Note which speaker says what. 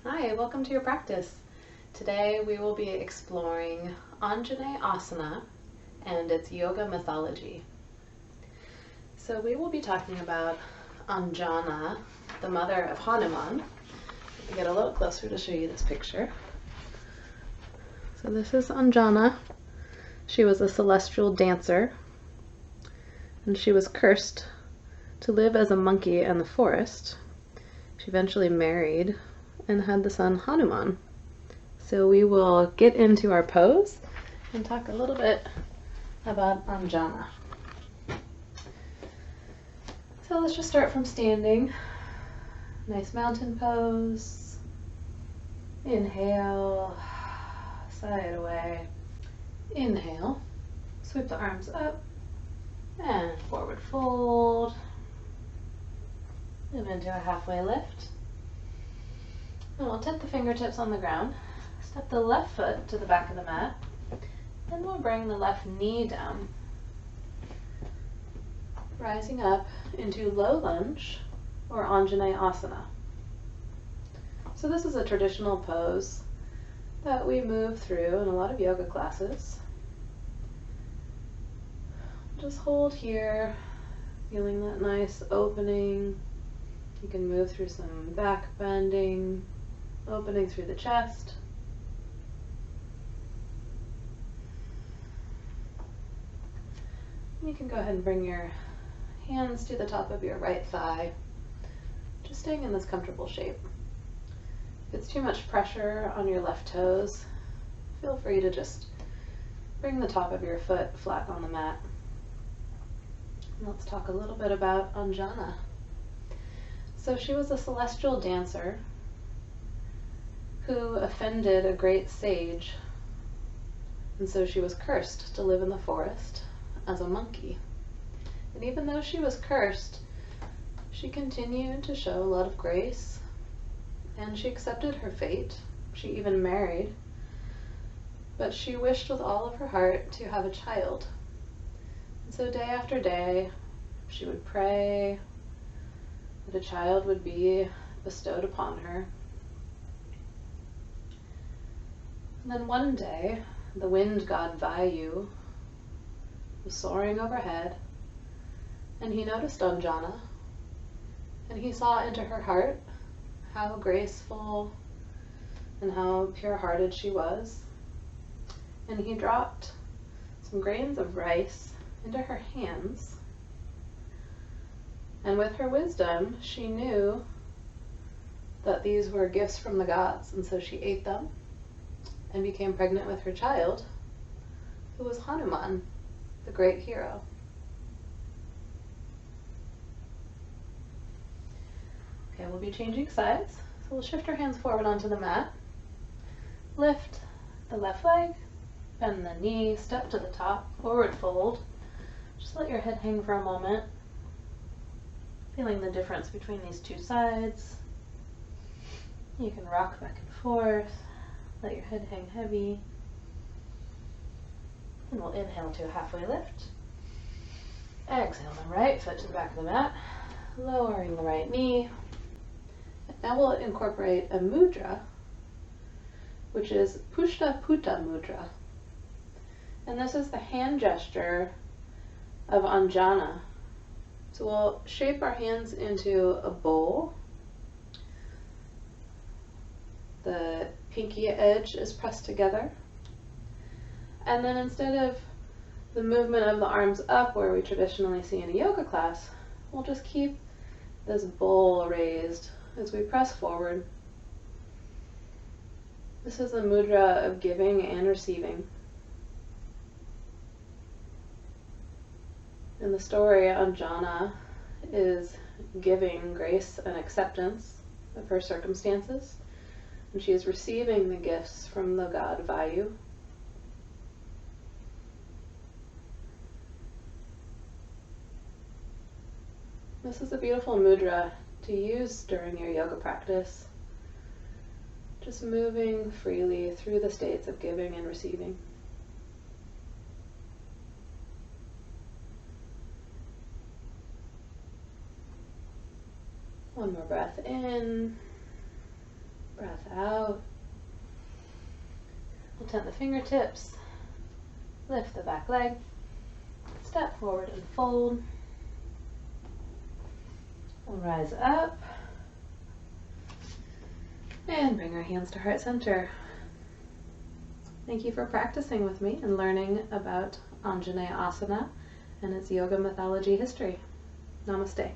Speaker 1: Hi, welcome to your practice. Today we will be exploring Anjaneyasana and its yoga mythology. So we will be talking about Anjana, the mother of Hanuman. Let me get a little closer to show you this picture. So this is Anjana. She was a celestial dancer, and she was cursed to live as a monkey in the forest. She eventually married and had the son Hanuman. So we will get into our pose and talk a little bit about Anjana. So let's just start from standing. Nice mountain pose. Inhale, side away. Inhale, sweep the arms up and forward fold. Move into a halfway lift. And we'll tip the fingertips on the ground. Step the left foot to the back of the mat. And we'll bring the left knee down. Rising up into low lunge or Anjaneyasana. So this is a traditional pose that we move through in a lot of yoga classes. Just hold here, feeling that nice opening. You can move through some back bending, opening through the chest. You can go ahead and bring your hands to the top of your right thigh, just staying in this comfortable shape. If it's too much pressure on your left toes, feel free to just bring the top of your foot flat on the mat. And let's talk a little bit about Anjana. So she was a celestial dancer who offended a great sage, and so she was cursed to live in the forest as a monkey. And even though she was cursed, she continued to show a lot of grace, and she accepted her fate. She even married, but she wished with all of her heart to have a child. And so day after day, she would pray that a child would be bestowed upon her. And then one day, the wind god Vayu was soaring overhead, and he noticed Anjana, and he saw into her heart how graceful and how pure-hearted she was. And he dropped some grains of rice into her hands. And with her wisdom, she knew that these were gifts from the gods, and so she ate them and became pregnant with her child, who was Hanuman, the great hero. Okay, we'll be changing sides. So we'll shift our hands forward onto the mat. Lift the left leg, bend the knee, step to the top, forward fold. Just let your head hang for a moment. Feeling the difference between these two sides. You can rock back and forth. Let your head hang heavy. And we'll inhale to a halfway lift. Exhale the right foot to the back of the mat, lowering the right knee. Now we'll incorporate a mudra, which is Pushta Putta Mudra. And this is the hand gesture of Anjana. So we'll shape our hands into a bowl. The pinky edge is pressed together. And then instead of the movement of the arms up where we traditionally see in a yoga class, we'll just keep this bowl raised as we press forward. This is a mudra of giving and receiving. In the story, Anjana is giving grace and acceptance of her circumstances, and she is receiving the gifts from the god Vayu. This is a beautiful mudra to use during your yoga practice, just moving freely through the states of giving and receiving. One more breath in, breath out. We'll tent the fingertips, lift the back leg, step forward and fold. We'll rise up and bring our hands to heart center. Thank you for practicing with me and learning about Anjaneyasana and its yoga mythology history. Namaste.